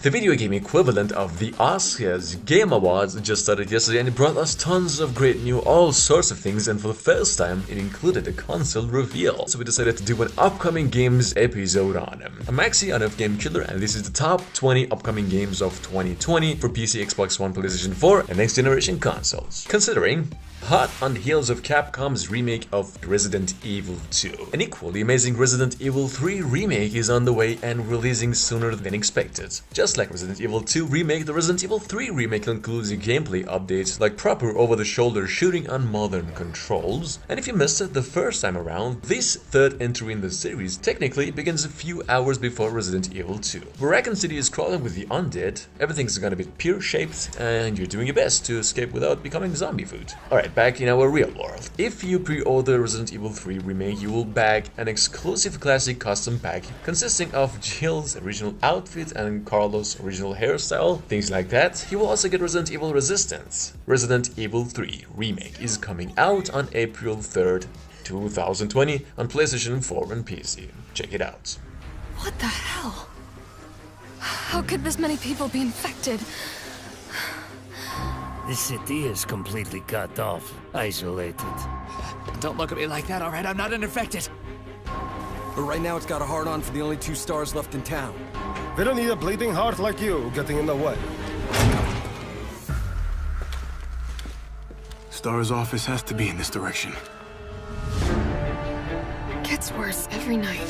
The video game equivalent of the Oscars Game Awards just started yesterday, and it brought us tons of great new all sorts of things, and for the first time it included a console reveal. So we decided to do an upcoming games episode on them. I'm Maxi, Enough Game Killer, and this is the top 20 upcoming games of 2020 for PC, Xbox One, PlayStation 4 and next generation consoles. Considering hot on the heels of Capcom's remake of Resident Evil 2. An equally amazing Resident Evil 3 remake is on the way and releasing sooner than expected. Just like Resident Evil 2 remake, the Resident Evil 3 remake includes gameplay updates like proper over-the-shoulder shooting on modern controls. And if you missed it the first time around, this third entry in the series technically begins a few hours before Resident Evil 2. Where Raccoon City is crawling with the undead, everything's gonna be pear-shaped, and you're doing your best to escape without becoming zombie food. Alright, back in our real world. If you pre-order Resident Evil 3 remake, you will bag an exclusive classic custom pack consisting of Jill's original outfit and Carlos' original hairstyle, things like that. You will also get Resident Evil Resistance. Resident Evil 3 remake is coming out on April 3rd, 2020 on PlayStation 4 and PC. Check it out. What the hell? How could this many people be infected? This city is completely cut off, isolated. Don't look at me like that, alright? I'm not infected. But right now it's got a hard-on for the only 2 stars left in town. They don't need a bleeding heart like you getting in the way. Star's office has to be in this direction. Gets worse every night.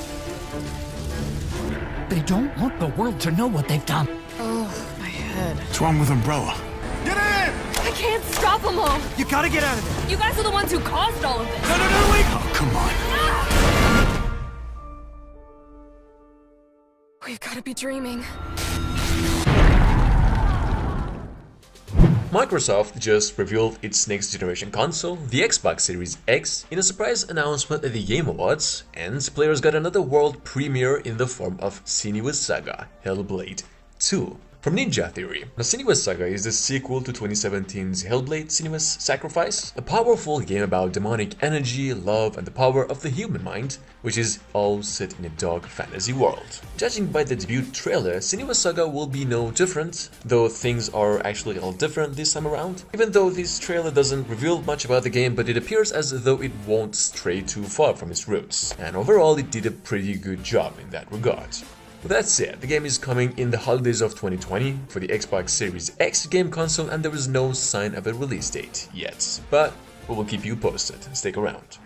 They don't want the world to know what they've done. Oh, my head. What's wrong with Umbrella? Get in! I can't stop them all! You gotta get out of there! You guys are the ones who caused all of this! No, wait! Oh, come on. We've gotta be dreaming. Microsoft just revealed its next generation console, the Xbox Series X, in a surprise announcement at the Game Awards, and players got another world premiere in the form of Senua's Saga: Hellblade 2. From Ninja Theory, the Senua's Saga is the sequel to 2017's Hellblade: Senua's Sacrifice, a powerful game about demonic energy, love, and the power of the human mind, which is all set in a dark fantasy world. Judging by the debut trailer, Senua's Saga will be no different, though things are actually all different this time around. Even though this trailer doesn't reveal much about the game, but it appears as though it won't stray too far from its roots, and overall it did a pretty good job in that regard. With that said, the game is coming in the holidays of 2020 for the Xbox Series X game console, and there is no sign of a release date yet. But we will keep you posted. Stick around.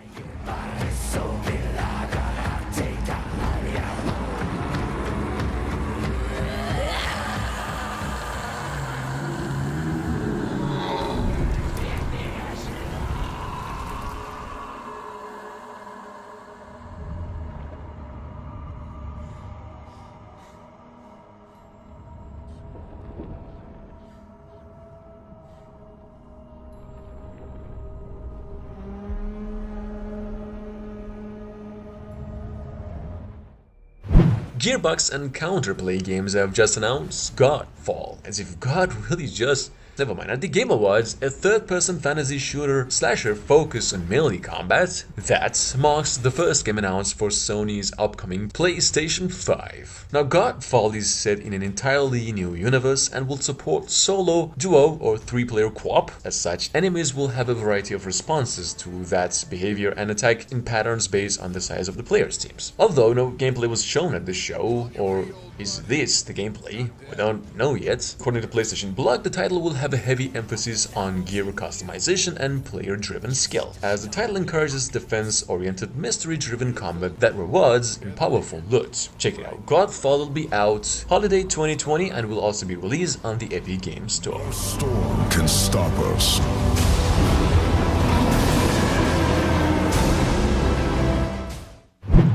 Gearbox and Counterplay Games have just announced Godfall, as if God really just... Never mind, at the Game Awards, a third-person fantasy shooter slasher focused on melee combat, that marks the first game announced for Sony's upcoming PlayStation 5. Now, Godfall is set in an entirely new universe and will support solo, duo, or 3-player co-op. As such, enemies will have a variety of responses to that behavior and attack in patterns based on the size of the players' teams. Although no gameplay was shown at the show, or is this the gameplay? We don't know yet. According to PlayStation Blog, the title will have a heavy emphasis on gear customization and player-driven skill, as the title encourages defense-oriented, mystery-driven combat that rewards in powerful loot. Check it out. Godfall will be out holiday 2020 and will also be released on the Epic Games Store. No storm can stop us.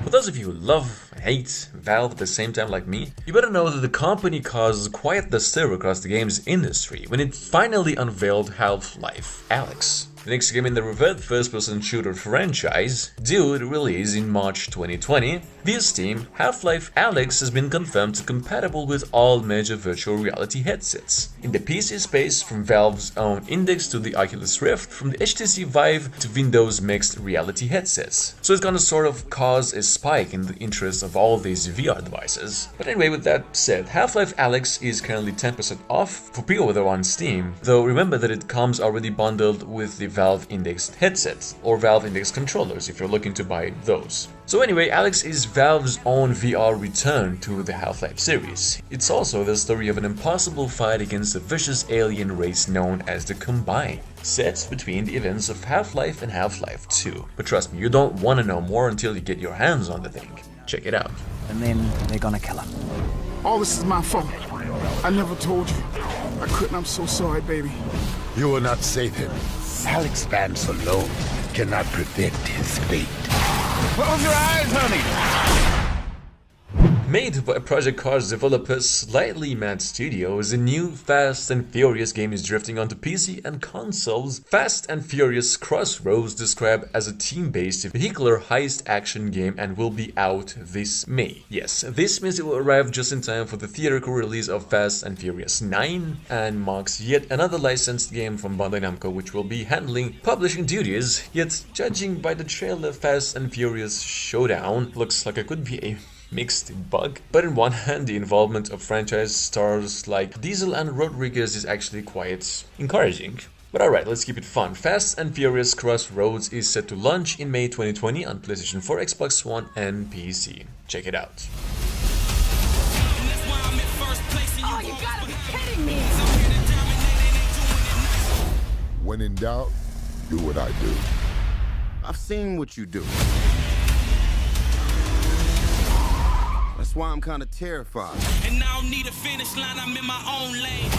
For those of you who love and hate Valve at the same time like me, you better know that the company caused quite the stir across the games industry when it finally unveiled Half-Life Alyx. the next game in the revered first-person shooter franchise, due to release in March 2020, via Steam, Half-Life Alyx has been confirmed to be compatible with all major virtual reality headsets. In the PC space, from Valve's own Index to the Oculus Rift, from the HTC Vive to Windows mixed reality headsets. So it's gonna sort of cause a spike in the interest of all these VR devices. But anyway, with that said, Half-Life Alyx is currently 10% off for pre-order on Steam, though remember that it comes already bundled with the Valve Indexed headsets, or Valve Index controllers if you're looking to buy those. So anyway, Alyx is Valve's own VR return to the Half-Life series. It's also the story of an impossible fight against a vicious alien race known as the Combine, set between the events of Half-Life and Half-Life 2. But trust me, you don't want to know more until you get your hands on the thing. Check it out. And then they're gonna kill him. All this is my fault. I never told you. I couldn't. I'm so sorry, baby. You will not save him. Alyx Vance alone cannot prevent his fate. Close your eyes, honey. Made by Project Cars developer Slightly Mad Studios, a new Fast and Furious game is drifting onto PC and consoles. Fast and Furious Crossroads, described as a team-based vehicular heist action game, and will be out this May. Yes, this means it will arrive just in time for the theatrical release of Fast and Furious 9, and marks yet another licensed game from Bandai Namco which will be handling publishing duties. Yet, judging by the trailer, Fast and Furious Showdown looks like it could be a mixed bug. But on one hand, the involvement of franchise stars like Diesel and Rodriguez is actually quite encouraging. But alright, let's keep it fun. Fast and Furious Crossroads is set to launch in May 2020 on PlayStation 4, Xbox One and PC. Check it out. Oh, you gotta be kidding me! When in doubt, do what I do. I've seen what you do. That's why I'm kind of terrified. And I don't need a finish line, I'm in my own lane.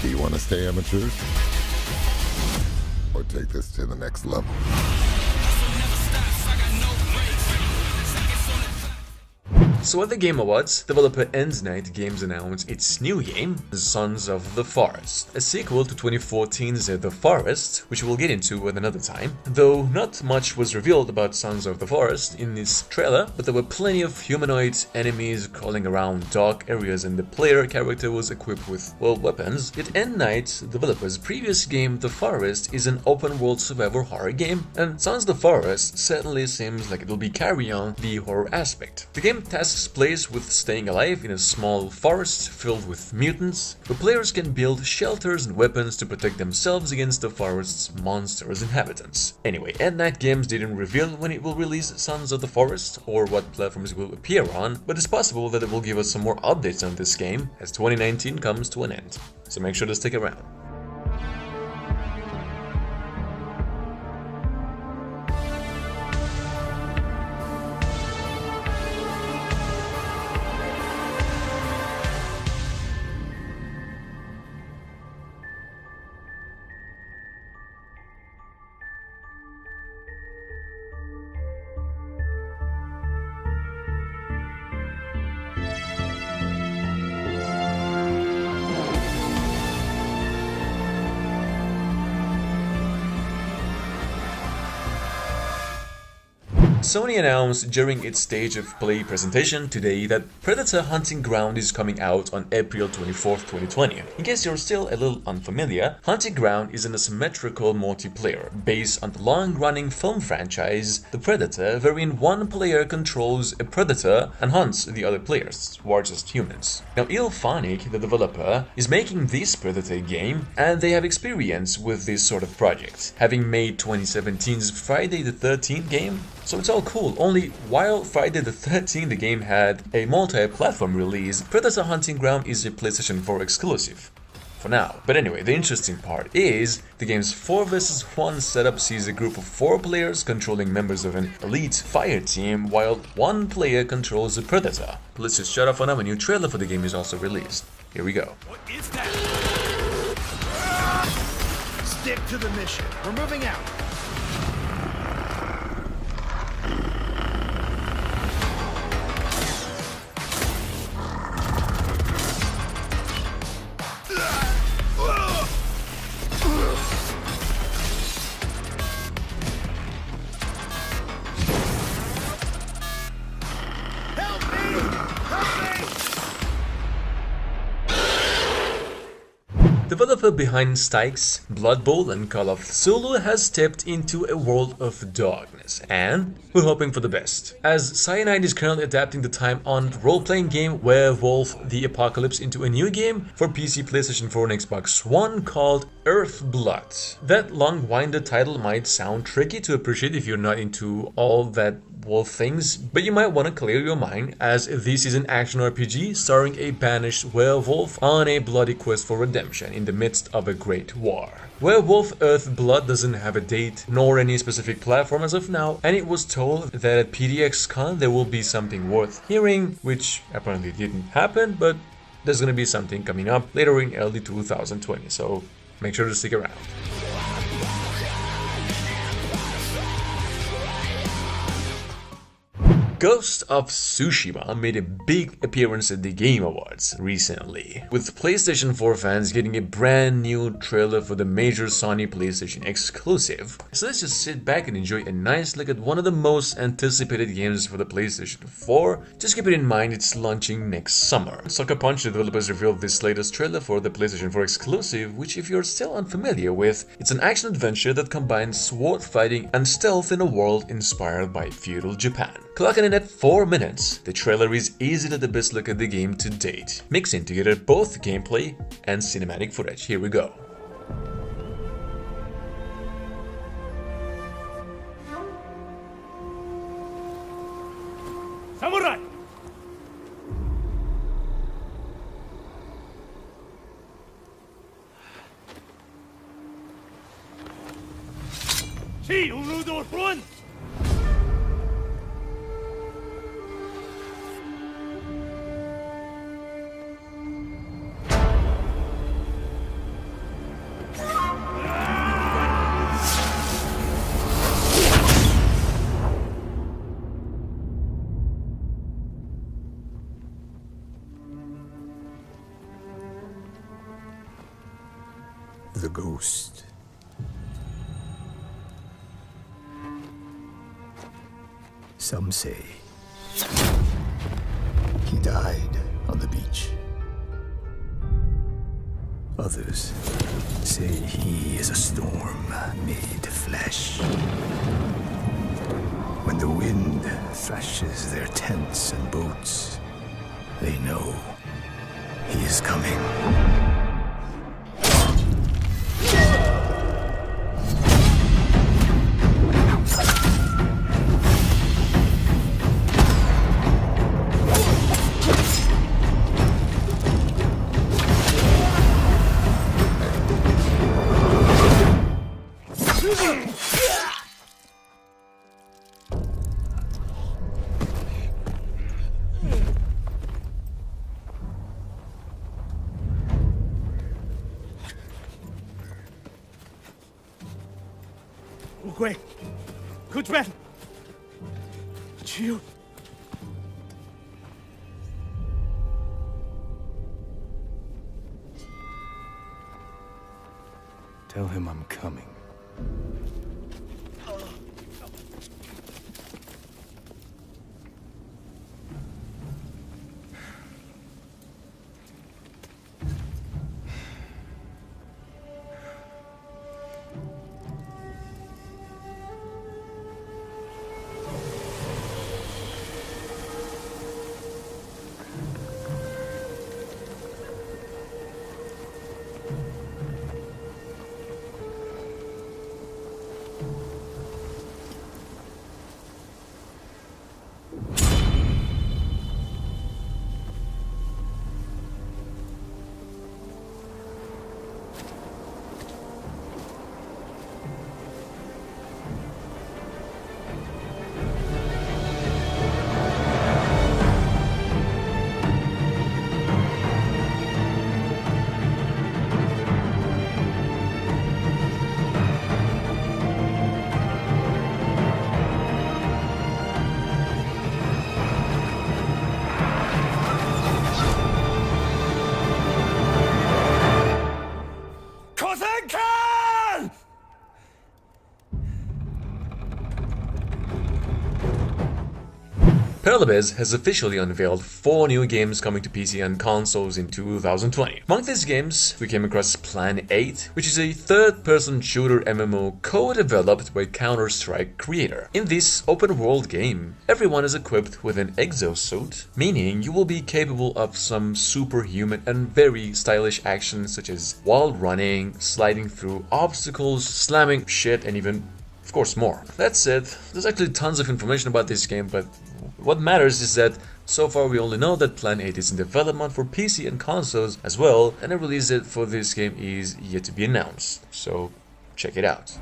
Do you want to stay amateurs? Or take this to the next level? So at the Game Awards, developer Endnight Games announced its new game, Sons of the Forest, a sequel to 2014's The Forest, which we'll get into at another time. Though not much was revealed about Sons of the Forest in this trailer, but there were plenty of humanoid enemies crawling around dark areas and the player character was equipped with, well, weapons. Yet Endnight developers' previous game, The Forest, is an open-world survival horror game, and Sons of the Forest certainly seems like it'll be carrying on the horror aspect. The game tasks players with staying alive in a small forest filled with mutants, where players can build shelters and weapons to protect themselves against the forest's monstrous inhabitants. Anyway, Endnight Games didn't reveal when it will release Sons of the Forest or what platforms it will appear on, but it's possible that it will give us some more updates on this game as 2019 comes to an end. So make sure to stick around. Sony announced during its Stage of Play presentation today that Predator Hunting Ground is coming out on April 24th, 2020. In case you're still a little unfamiliar, Hunting Ground is an asymmetrical multiplayer based on the long-running film franchise The Predator, wherein one player controls a predator and hunts the other players, largest humans. Now, IllFonic, the developer, is making this Predator game, and they have experience with this sort of project, having made 2017's Friday the 13th game. So it's all cool, only while Friday the 13th the game had a multi-platform release, Predator Hunting Ground is a PlayStation 4 exclusive. For now. But anyway, the interesting part is the game's 4 vs 1 setup sees a group of 4 players controlling members of an elite fire team, while 1 player controls the Predator. But let's just shut up for now, a new trailer for the game is also released. Here we go. What is that? Stick to the mission. We're moving out. Developer behind Styx, Blood Bowl, and Call of Cthulhu has stepped into a world of darkness, and we're hoping for the best. As Cyanide is currently adapting the time-honored role-playing game Werewolf the Apocalypse into a new game for PC, PlayStation 4, and Xbox One called Earthblood. That long-winded title might sound tricky to appreciate if you're not into all that wolf things, but you might want to clear your mind, as this is an action RPG starring a banished werewolf on a bloody quest for redemption in the midst of a great war. Werewolf Earthblood doesn't have a date nor any specific platform as of now, and it was told that at PDXCon there will be something worth hearing, which apparently didn't happen, but there's gonna be something coming up later in early 2020, so make sure to stick around. Ghost of Tsushima made a big appearance at the Game Awards recently, with PlayStation 4 fans getting a brand new trailer for the major Sony PlayStation exclusive. So let's just sit back and enjoy a nice look at one of the most anticipated games for the PlayStation 4. Just keep it in mind it's launching next summer. Sucker Punch, the developers, revealed this latest trailer for the PlayStation 4 exclusive, which if you're still unfamiliar with, it's an action-adventure that combines sword fighting and stealth in a world inspired by feudal Japan. Clocking in at 4 minutes, the trailer is easily the best look at the game to date, mixing together both gameplay and cinematic footage. Here we go. Samurai! She Urudo Front! The ghost. Some say he died on the beach. Others say he is a storm made flesh. When the wind thrashes their tents and boats, they know he is coming. Ugwe, Kujben, Chiu. Tell him I'm coming. Parallabes has officially unveiled 4 new games coming to PC and consoles in 2020. Among these games, we came across Plan 8, which is a third-person shooter MMO co-developed by Counter-Strike creator. In this open-world game, everyone is equipped with an exosuit, meaning you will be capable of some superhuman and very stylish actions such as wall running, sliding through obstacles, slamming shit, and even, of course, more. That said, there's actually tons of information about this game, but what matters is that so far we only know that Plan 8 is in development for PC and consoles as well, and a release date for this game is yet to be announced, so check it out.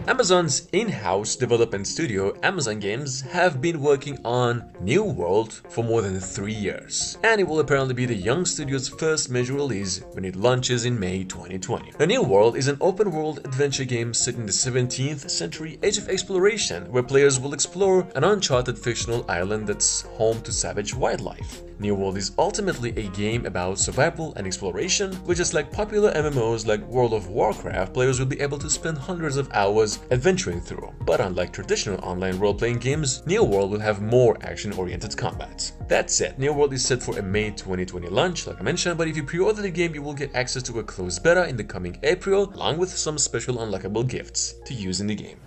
Amazon's in-house development studio, Amazon Games, have been working on New World for more than 3 years, and it will apparently be the young studio's first major release when it launches in May 2020. A New World is an open-world adventure game set in the 17th century age of exploration, where players will explore an uncharted fictional island that's home to savage wildlife. New World is ultimately a game about survival and exploration, which is like popular MMOs like World of Warcraft, players will be able to spend hundreds of hours adventuring through. But unlike traditional online role-playing games, New World will have more action-oriented combat. That said, New World is set for a May 2020 launch, like I mentioned, but if you pre-order the game, you will get access to a closed beta in the coming April, along with some special unlockable gifts to use in the game.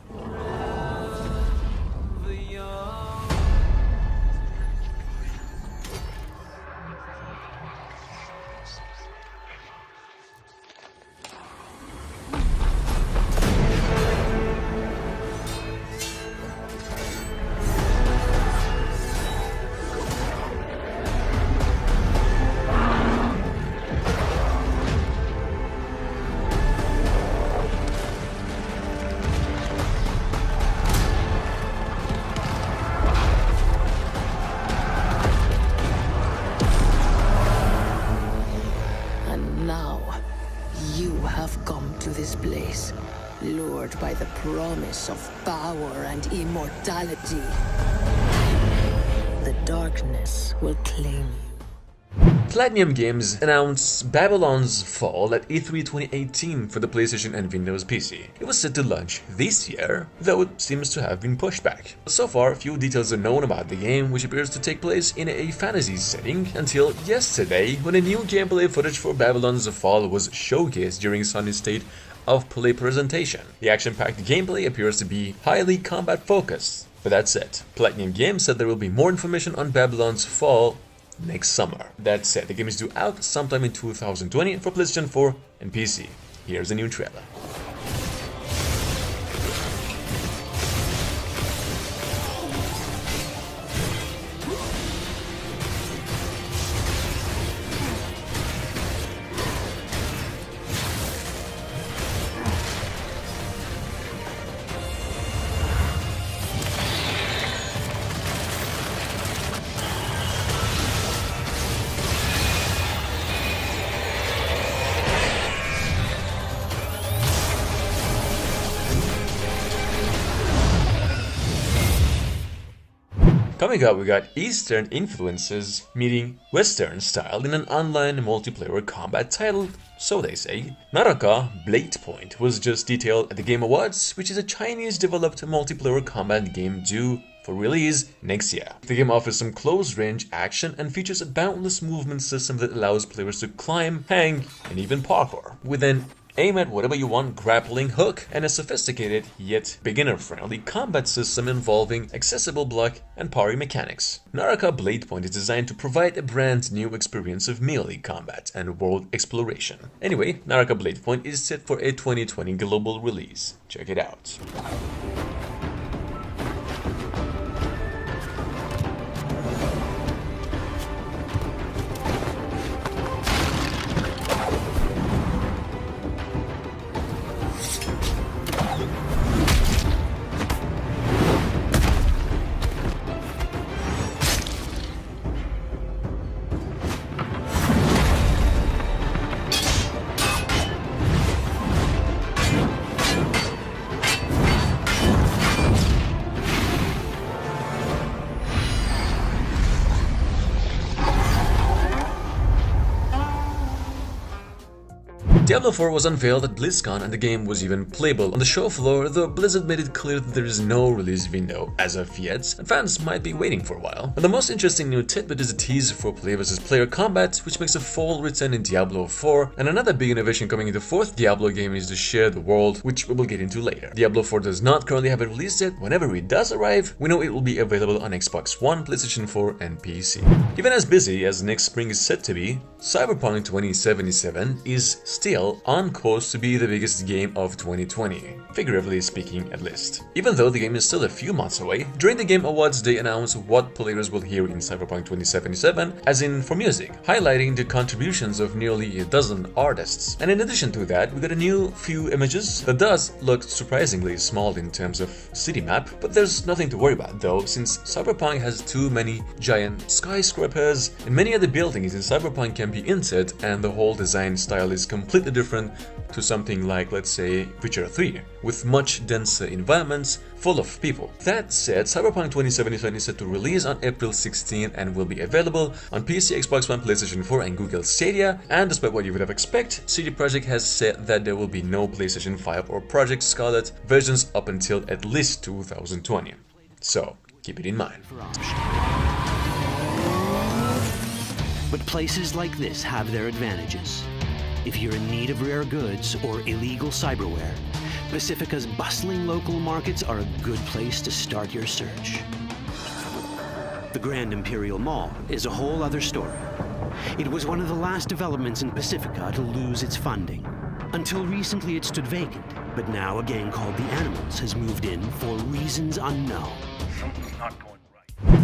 Lured by the promise of power and immortality, the darkness will claim you. Platinum Games announced Babylon's Fall at E3 2018 for the PlayStation and Windows PC. It was set to launch this year, though it seems to have been pushed back. So far, few details are known about the game, which appears to take place in a fantasy setting, until yesterday, when a new gameplay footage for Babylon's Fall was showcased during Sony's State of Play presentation. The action-packed gameplay appears to be highly combat-focused. But that's it. Platinum Games said there will be more information on Babylon's Fall next summer. That said, the game is due out sometime in 2020 for PlayStation 4 and PC. Here's a new trailer. Coming up, we got Eastern influences meeting Western style in an online multiplayer combat title, so they say. Naraka Blade Point was just detailed at the Game Awards, which is a Chinese-developed multiplayer combat game due for release next year. The game offers some close-range action and features a boundless movement system that allows players to climb, hang, and even parkour. With an aim at whatever you want, grappling hook, and a sophisticated yet beginner-friendly combat system involving accessible block and parry mechanics. Naraka: Bladepoint is designed to provide a brand new experience of melee combat and world exploration. Anyway, Naraka: Bladepoint is set for a 2020 global release. Check it out. Diablo 4 was unveiled at BlizzCon and the game was even playable on the show floor, though Blizzard made it clear that there is no release window as of yet, and fans might be waiting for a while. And the most interesting new tidbit is a teaser for player versus player combat, which makes a full return in Diablo 4, and another big innovation coming in the 4th Diablo game is the shared world, which we will get into later. Diablo 4 does not currently have a release date. Whenever it does arrive, we know it will be available on Xbox One, PlayStation 4 and PC. Even as busy as next spring is set to be, Cyberpunk 2077 is still on course to be the biggest game of 2020, figuratively speaking at least. Even though the game is still a few months away, during the Game Awards they announced what players will hear in Cyberpunk 2077, as in for music, highlighting the contributions of nearly a dozen artists. And in addition to that, we got a new few images that does look surprisingly small in terms of city map, but there's nothing to worry about though, since Cyberpunk has too many giant skyscrapers, and many of the buildings in Cyberpunk can be inset, and the whole design style is completely different to something like, let's say, Witcher 3, with much denser environments full of people. That said, Cyberpunk 2077 is set to release on April 16 and will be available on PC, Xbox One, PlayStation 4 and Google Stadia, and despite what you would have expected, CD Projekt has said that there will be no PlayStation 5 or Project Scarlet versions up until at least 2020. So, keep it in mind. But places like this have their advantages. If you're in need of rare goods or illegal cyberware, Pacifica's bustling local markets are a good place to start your search. The Grand Imperial Mall is a whole other story. It was one of the last developments in Pacifica to lose its funding. Until recently it stood vacant, but now a gang called the Animals has moved in for reasons unknown. Something's not going.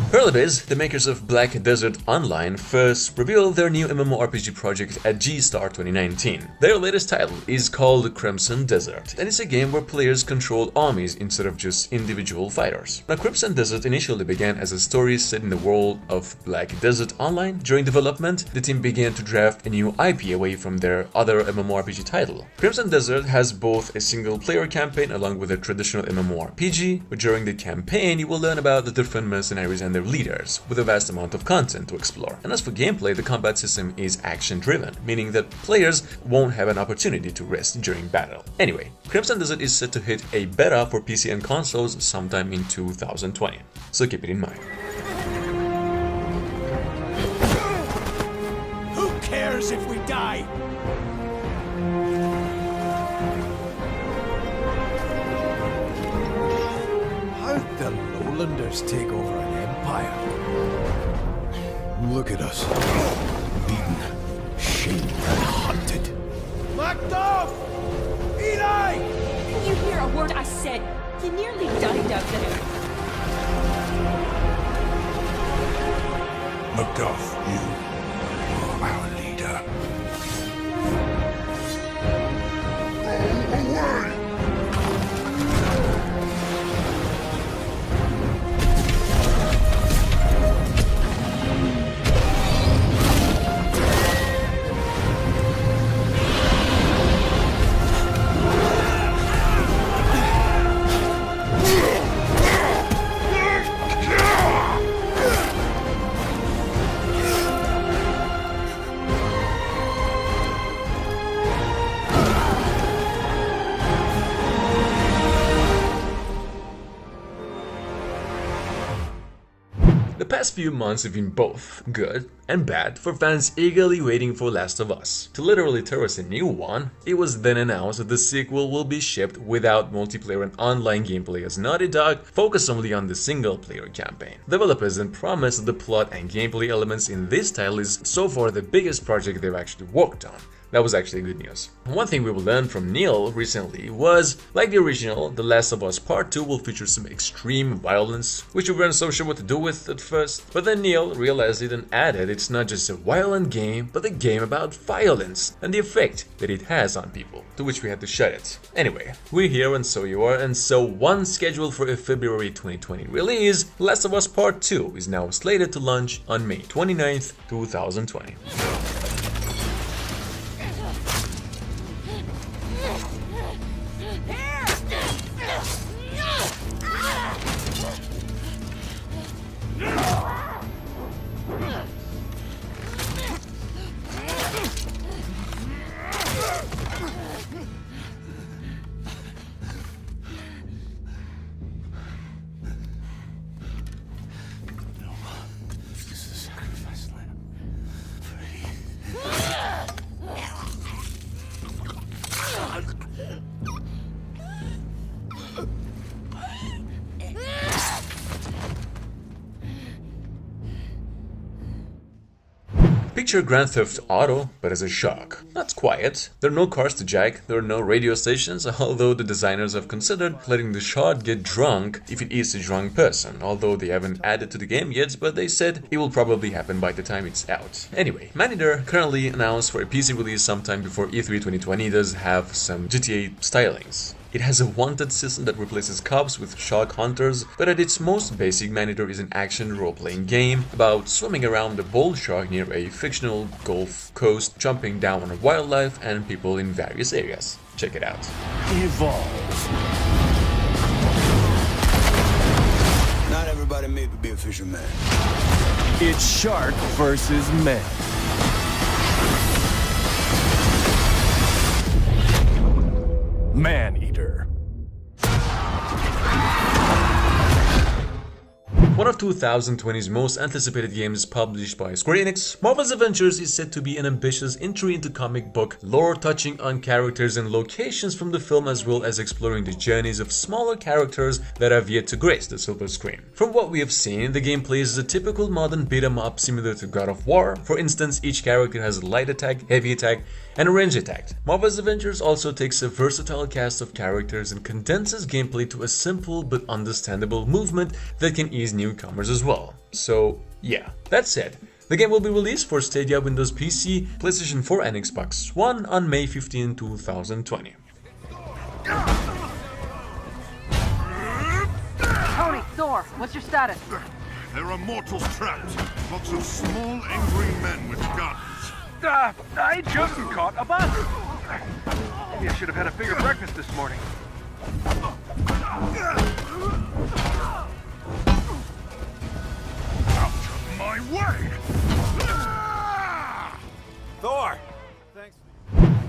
Hurlebiz, the makers of Black Desert Online, first revealed their new MMORPG project at G-Star 2019. Their latest title is called Crimson Desert, and it's a game where players control armies instead of just individual fighters. Now, Crimson Desert initially began as a story set in the world of Black Desert Online. During development, the team began to draft a new IP away from their other MMORPG title. Crimson Desert has both a single-player campaign along with a traditional MMORPG, but during the campaign you will learn about the different mercenaries and their leaders, with a vast amount of content to explore. And as for gameplay, the combat system is action-driven, meaning that players won't have an opportunity to rest during battle. Anyway, Crimson Desert is set to hit a beta for PC and consoles sometime in 2020, so keep it in mind. Who cares if we die? How'd the Lowlanders take over an empire? Look at us. Beaten, shamed, and hunted. Macduff! Eli! Can you hear a word I said? You nearly died out there. Macduff, you are our leader. Away! The past few months have been both good and bad for fans eagerly waiting for Last of Us. To literally throw us a new one, it was then announced that the sequel will be shipped without multiplayer and online gameplay, as Naughty Dog focused only on the single-player campaign. Developers then promised that the plot and gameplay elements in this title is so far the biggest project they've actually worked on. That was actually good news. One thing we learned from Neil recently was, like the original, The Last of Us Part 2 will feature some extreme violence, which we weren't so sure what to do with at first, but then Neil realized it and added it's not just a violent game, but a game about violence and the effect that it has on people, to which we had to shut it. Anyway, we're here and so you are, and so one scheduled for a February 2020 release, Last of Us Part 2 is now slated to launch on May 29th, 2020. Picture Grand Theft Auto, but as a shark. That's quiet. There are no cars to jack, there are no radio stations, although the designers have considered letting the shark get drunk if it eats a drunk person, although they haven't added to the game yet, but they said it will probably happen by the time it's out. Anyway, Maneater, currently announced for a PC release sometime before E3 2020, does have some GTA stylings. It has a wanted system that replaces cops with shark hunters, but at its most basic, Maneater is an action role-playing game about swimming around a bull shark near a fictional Gulf coast, jumping down on wildlife and people in various areas. Check it out. Evolve. Not everybody made to be a fisherman. It's shark versus man. Man-Eater. One of 2020's most anticipated games published by Square Enix, Marvel's Avengers is said to be an ambitious entry into comic book lore, touching on characters and locations from the film, as well as exploring the journeys of smaller characters that have yet to grace the silver screen. From what we have seen, the gameplay is a typical modern beat-em-up similar to God of War. For instance, each character has a light attack, heavy attack, and a range attack. Marvel's Avengers also takes a versatile cast of characters and condenses gameplay to a simple but understandable movement that can ease newcomers as well. So yeah, that said, the game will be released for Stadia, Windows PC, PlayStation 4 and Xbox One on May 15, 2020. Tony, Thor, what's your status? There are mortals trapped. Lots of small, angry men with guns. I just caught a bus. Maybe I should have had a bigger breakfast this morning. Out of my way! Thor!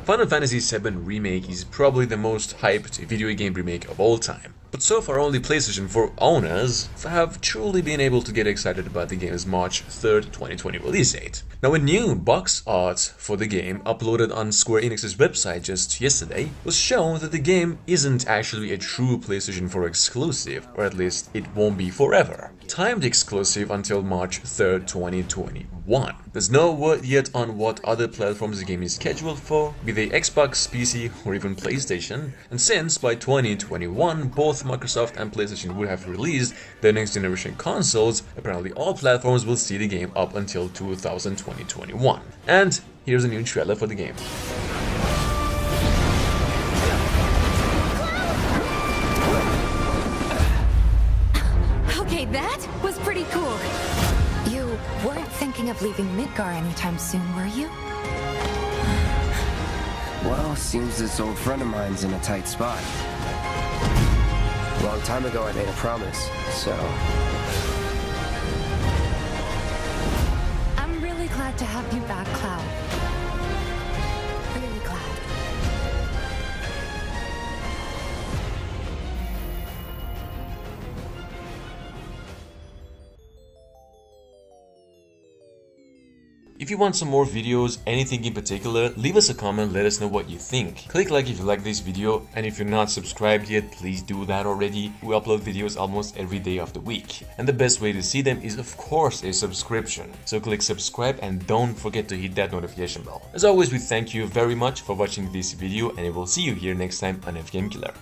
Final Fantasy VII Remake is probably the most hyped video game remake of all time. But so far only PlayStation 4 owners have truly been able to get excited about the game's March 3rd, 2020 release date. Now, a new box art for the game uploaded on Square Enix's website just yesterday was shown that the game isn't actually a true PlayStation 4 exclusive, or at least it won't be forever. Timed exclusive until March 3rd, 2021. There's no word yet on what other platforms the game is scheduled for, be they Xbox, PC, or even PlayStation, and since by 2021 both Microsoft and PlayStation would have released their next generation consoles, apparently all platforms will see the game up until 2021. And here's a new trailer for the game. Okay, that was pretty cool. You weren't thinking of leaving Midgar anytime soon, were you? Well, seems this old friend of mine's in a tight spot. A long time ago I made a promise, so... I'm really glad to have you back, Cloud. Really glad. If you want some more videos, anything in particular, leave us a comment, let us know what you think. Click like if you like this video, and if you're not subscribed yet, please do that already. We upload videos almost every day of the week. And the best way to see them is of course a subscription. So click subscribe and don't forget to hit that notification bell. As always, we thank you very much for watching this video, and we will see you here next time on FGameKiller.